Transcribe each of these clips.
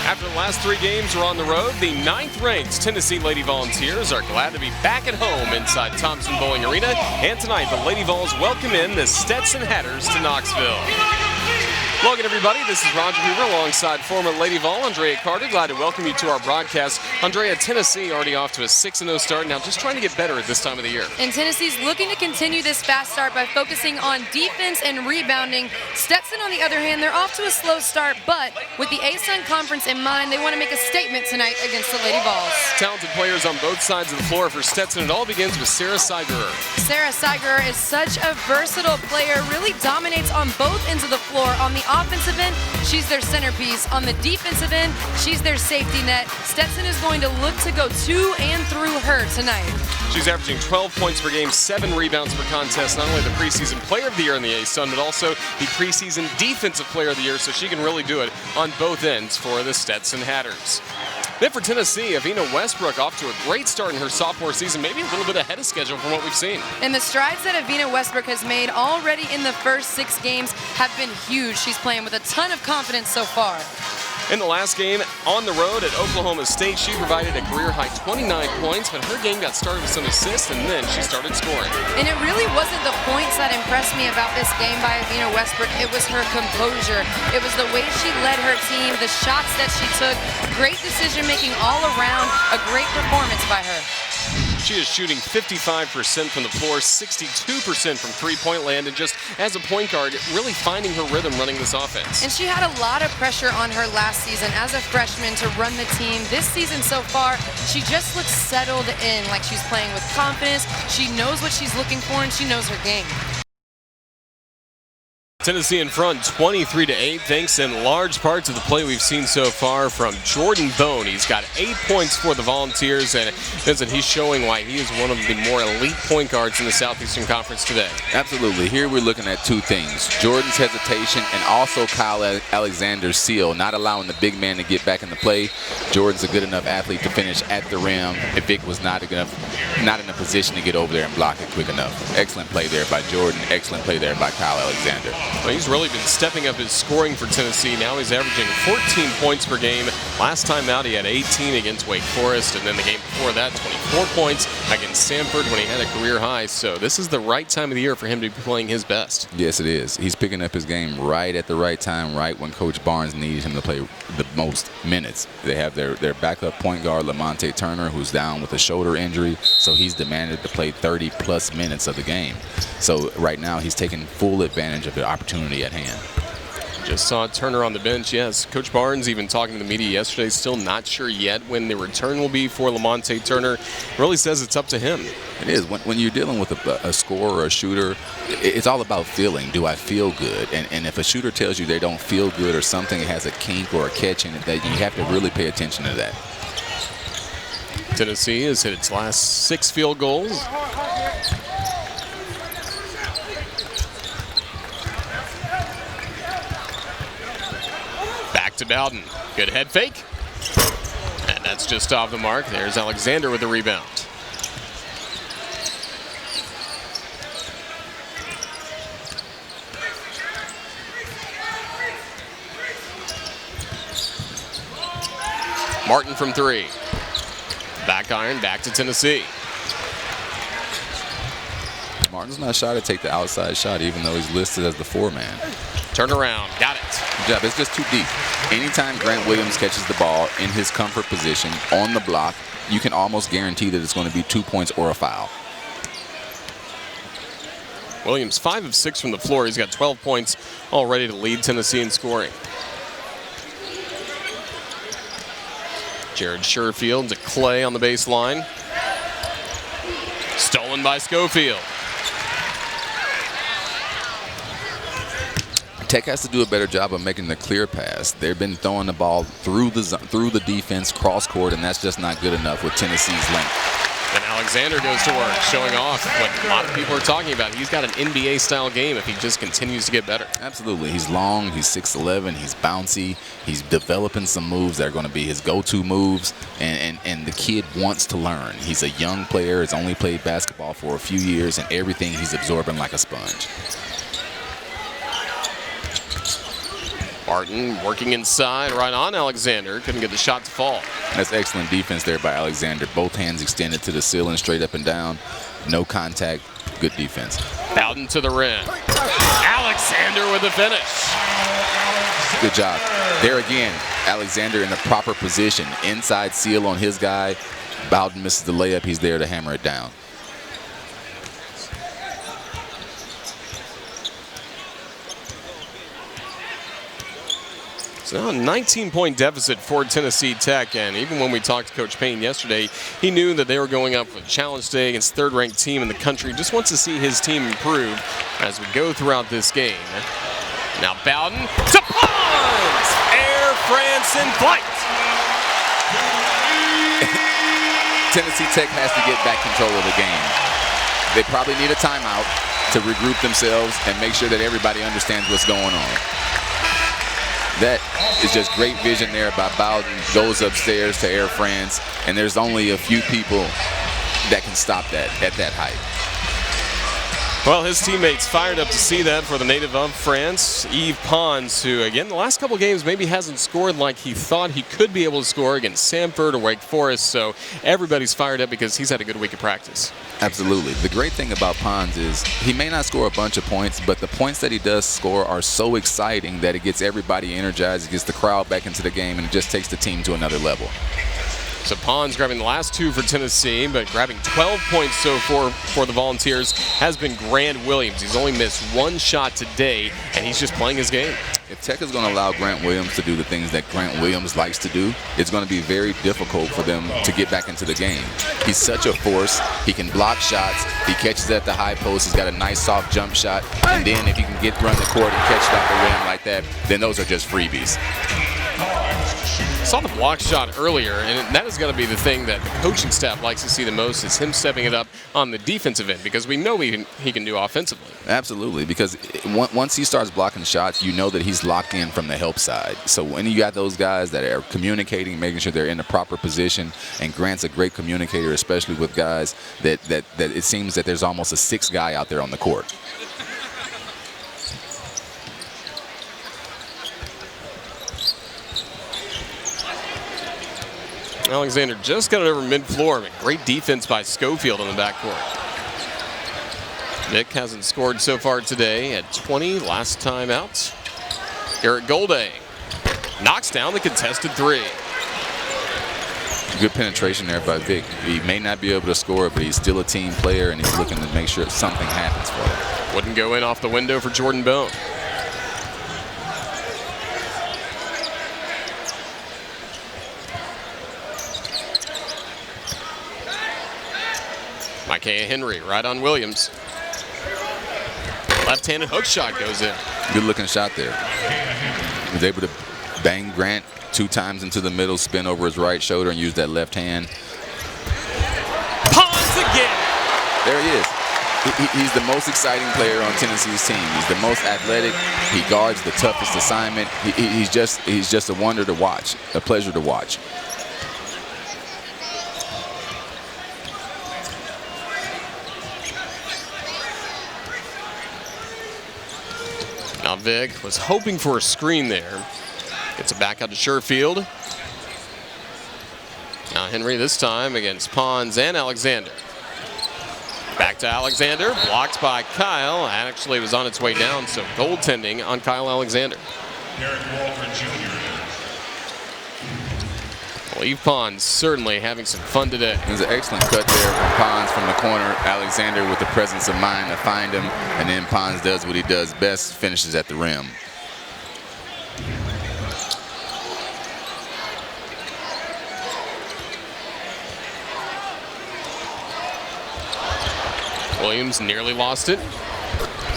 After the last 3 games were on the road, the 9th-ranked Tennessee Lady Volunteers are glad to be back at home inside Thompson Bowling Arena. And tonight, the Lady Vols welcome in the Stetson Hatters to Knoxville. Welcome, everybody. This is Roger Hoover alongside former Lady Vol Andrea Carter. Glad to welcome you to our broadcast. Andrea, Tennessee already off to a 6-0 start. Now just trying to get better at this time of the year. And Tennessee's looking to continue this fast start by focusing on defense and rebounding. Stetson, on the other hand, they're off to a slow start, but with the A-Sun Conference in mind, they want to make a statement tonight against the Lady Vols. Talented players on both sides of the floor for Stetson. It all begins with Sarah Seigerer. Sarah Seigerer is such a versatile player, really dominates on both ends of the floor. On the offensive end, she's their centerpiece. On the defensive end, she's their safety net. Stetson is going to look to go to and through her tonight. She's averaging 12 points per game, 7 rebounds per contest. Not only the preseason player of the year in the A-Sun, but also the preseason defensive player of the year, so she can really do it on both ends for the Stetson Hatters. Then for Tennessee, Avina Westbrook off to a great start in her sophomore season, maybe a little bit ahead of schedule from what we've seen. And the strides that Avina Westbrook has made already in the first 6 games have been huge. She's playing with a ton of confidence so far. In the last game on the road at Oklahoma State, she provided a career-high 29 points, but her game got started with some assists, and then she started scoring. And it really wasn't the points that impressed me about this game by Avina Westbrook. It was her composure. It was the way she led her team, the shots that she took, great decision-making all around, a great performance by her. She is shooting 55% from the floor, 62% from three-point land, and just as a point guard, really finding her rhythm running this offense. And she had a lot of pressure on her last season as a freshman to run the team. This season so far, she just looks settled in, like she's playing with confidence. She knows what she's looking for, and she knows her game. Tennessee in front 23-8, thanks in large part to the play we've seen so far from Jordan Bone. He's got 8 points for the Volunteers, and he's showing why he is one of the more elite point guards in the Southeastern Conference today. Absolutely. Here we're looking at 2 things. Jordan's hesitation and also Kyle Alexander's seal, not allowing the big man to get back in the play. Jordan's a good enough athlete to finish at the rim. If Vic was not in a position to get over there and block it quick enough. Excellent play there by Jordan. Excellent play there by Kyle Alexander. Well, he's really been stepping up his scoring for Tennessee. Now he's averaging 14 points per game. Last time out, he had 18 against Wake Forest, and then the game before that, 24 points against Samford when he had a career high. So this is the right time of the year for him to be playing his best. Yes, it is. He's picking up his game right at the right time, right when Coach Barnes needed him to play the most minutes. They have their backup point guard, Lamonte Turner, who's down with a shoulder injury, so he's demanded to play 30-plus minutes of the game. So right now, he's taking full advantage of the opportunity at hand. Just saw Turner on the bench, yes. Coach Barnes even talking to the media yesterday, still not sure yet when the return will be for Lamonte Turner. Really says it's up to him. It is. When you're dealing with a scorer or a shooter, it's all about feeling. Do I feel good? And if a shooter tells you they don't feel good or something has a kink or a catch in it, that you have to really pay attention to that. Tennessee has hit its last 6 field goals. To Bowden. Good head fake. And that's just off the mark. There's Alexander with the rebound. Martin from 3. Back iron, back to Tennessee. Martin's not shy to take the outside shot, even though he's listed as the 4-man. Turn around, got it. Good job. It's just too deep. Anytime Grant Williams catches the ball in his comfort position on the block, you can almost guarantee that it's going to be 2 points or a foul. Williams 5 of 6 from the floor. He's got 12 points already to lead Tennessee in scoring. Jared Sherfield to Clay on the baseline. Stolen by Schofield. Tech has to do a better job of making the clear pass. They've been throwing the ball through the defense, cross court, and that's just not good enough with Tennessee's length. And Alexander goes to work, showing off what a lot of people are talking about. He's got an NBA-style game if he just continues to get better. Absolutely. He's long, he's 6'11", he's bouncy, he's developing some moves that are going to be his go-to moves, and the kid wants to learn. He's a young player, has only played basketball for a few years, and everything he's absorbing like a sponge. Martin working inside, right on Alexander. Couldn't get the shot to fall. That's excellent defense there by Alexander. Both hands extended to the ceiling, straight up and down. No contact. Good defense. Bowden to the rim. Alexander with the finish. Good job. There again, Alexander in the proper position. Inside seal on his guy. Bowden misses the layup. He's there to hammer it down. So now a 19-point deficit for Tennessee Tech, and even when we talked to Coach Payne yesterday, he knew that they were going up with a challenge day against third-ranked team in the country. Just wants to see his team improve as we go throughout this game. Now Bowden to Pons! Air France in flight! Tennessee Tech has to get back control of the game. They probably need a timeout to regroup themselves and make sure that everybody understands what's going on. That is just great vision there by Bowden. Goes upstairs to Air France, and there's only a few people that can stop that at that height. Well, his teammates fired up to see that for the native of France, Yves Pons, who, again, the last couple games maybe hasn't scored like he thought he could be able to score against Samford or Wake Forest. So everybody's fired up because he's had a good week of practice. Absolutely. The great thing about Pons is he may not score a bunch of points, but the points that he does score are so exciting that it gets everybody energized, it gets the crowd back into the game, and it just takes the team to another level. So Pons grabbing the last two for Tennessee, but grabbing 12 points so far for the Volunteers has been Grant Williams. He's only missed one shot today, and he's just playing his game. If Tech is going to allow Grant Williams to do the things that Grant Williams likes to do, it's going to be very difficult for them to get back into the game. He's such a force. He can block shots. He catches at the high post. He's got a nice soft jump shot. And then if he can run the court and catch it off the rim like that, then those are just freebies. Saw the block shot earlier, and that is going to be the thing that the coaching staff likes to see the most, is him stepping it up on the defensive end, because we know he can do offensively. Absolutely, because once he starts blocking shots, you know that he's locked in from the help side. So when you got those guys that are communicating, making sure they're in the proper position, and Grant's a great communicator, especially with guys that it seems that there's almost a sixth guy out there on the court. Alexander just got it over mid-floor, but great defense by Schofield on the backcourt. Nick hasn't scored so far today at 20 last time out. Eric Golday knocks down the contested three. Good penetration there by Vic. He may not be able to score, but he's still a team player, and he's looking to make sure something happens for him. Wouldn't go in off the window for Jordan Bone. Micaiah Henry right on Williams. Left-handed hook shot goes in. Good looking shot there. He was able to bang Grant 2 times into the middle, spin over his right shoulder, and use that left hand. Pons again. There he is. He's the most exciting player on Tennessee's team. He's the most athletic. He guards the toughest assignment. He's just a wonder to watch, a pleasure to watch. Now Vic was hoping for a screen there. Gets it back out to Sherfield. Now Henry this time against Pons and Alexander. Back to Alexander, blocked by Kyle. Actually, it was on its way down, so goaltending on Kyle Alexander. Well, Yves Pons certainly having some fun today. It was an excellent cut there from Pons from the corner. Alexander with the presence of mind to find him, and then Pons does what he does best, finishes at the rim. Williams nearly lost it.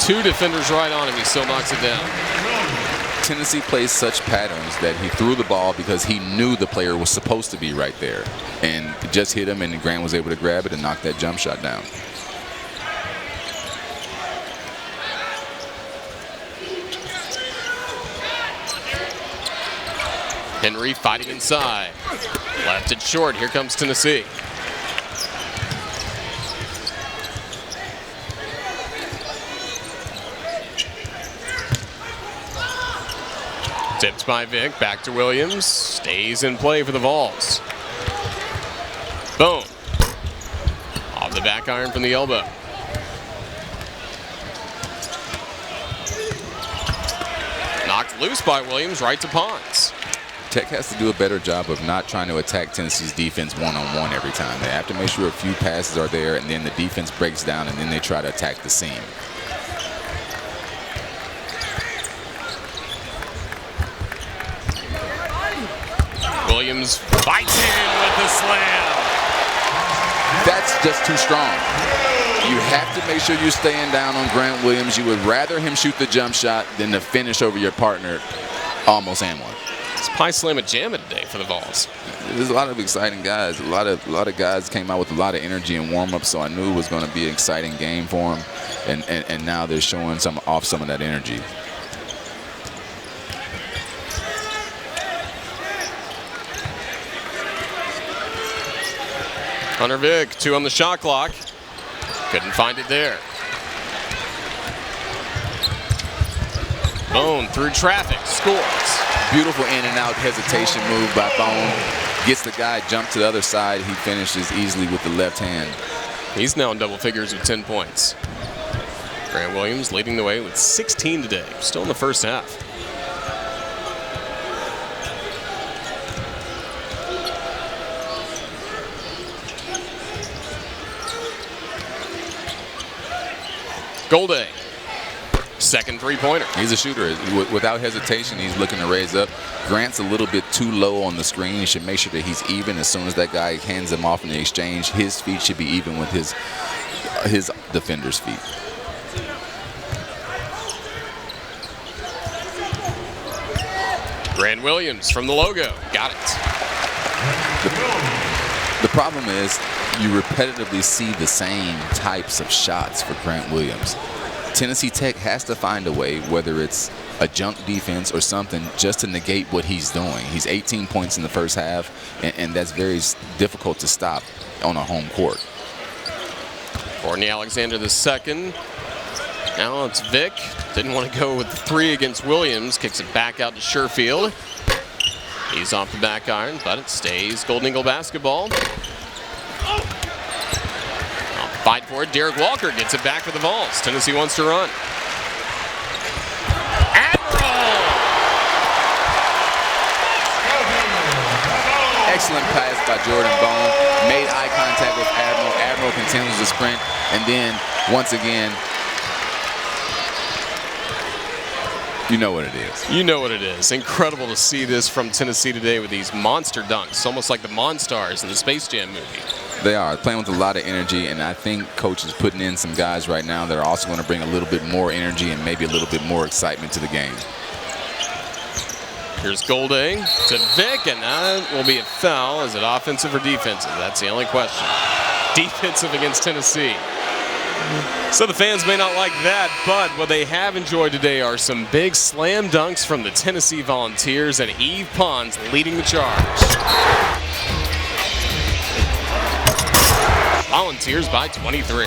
2 defenders right on him. He still knocks it down. Tennessee plays such patterns that he threw the ball because he knew the player was supposed to be right there, and it just hit him, and Grant was able to grab it and knock that jump shot down. Henry fighting inside. Left it short. Here comes Tennessee. Tipped by Vic, back to Williams, stays in play for the Vols. Boom. Off the back iron from the elbow. Knocked loose by Williams, right to Pons. Tech has to do a better job of not trying to attack Tennessee's defense one-on-one every time. They have to make sure a few passes are there, and then the defense breaks down, and then they try to attack the seam. Williams bites in with the slam. That's just too strong. You have to make sure you're staying down on Grant Williams. You would rather him shoot the jump shot than to finish over your partner, almost and one. It's Pie Slam and Jam today for the Vols. There's a lot of exciting guys. A lot of guys came out with a lot of energy and warm-up, so I knew it was going to be an exciting game for them. And now they're showing some of that energy. Hunter Vic, 2 on the shot clock. Couldn't find it there. Bone through traffic, scores. Beautiful in and out hesitation move by Bone. Gets the guy jump to the other side. He finishes easily with the left hand. He's now in double figures with 10 points. Grant Williams leading the way with 16 today, still in the first half. Golday, second three-pointer. He's a shooter. Without hesitation, he's looking to raise up. Grant's a little bit too low on the screen. He should make sure that he's even. As soon as that guy hands him off in the exchange, his feet should be even with his defender's feet. Grant Williams from the logo, got it. The problem is you repetitively see the same types of shots for Grant Williams. Tennessee Tech has to find a way, whether it's a junk defense or something, just to negate what he's doing. He's 18 points in the first half, and that's very difficult to stop on a home court. Courtney Alexander the second. Now it's Vic. Didn't want to go with the 3 against Williams. Kicks it back out to Sherfield. He's off the back iron, but it stays Golden Eagle basketball. Fight for it. Derek Walker gets it back for the Vols. Tennessee wants to run. Admiral! Excellent pass by Jordan Bone. Made eye contact with Admiral. Admiral continues the sprint. And then, once again, you know what it is. You know what it is. Incredible to see this from Tennessee today with these monster dunks, almost like the Monstars in the Space Jam movie. They are playing with a lot of energy, and I think Coach is putting in some guys right now that are also going to bring a little bit more energy and maybe a little bit more excitement to the game. Here's Golday to Vic, and that will be a foul. Is it offensive or defensive? That's the only question. Defensive against Tennessee. So the fans may not like that, but what they have enjoyed today are some big slam dunks from the Tennessee Volunteers, and Eve Pons leading the charge. Volunteers by 23.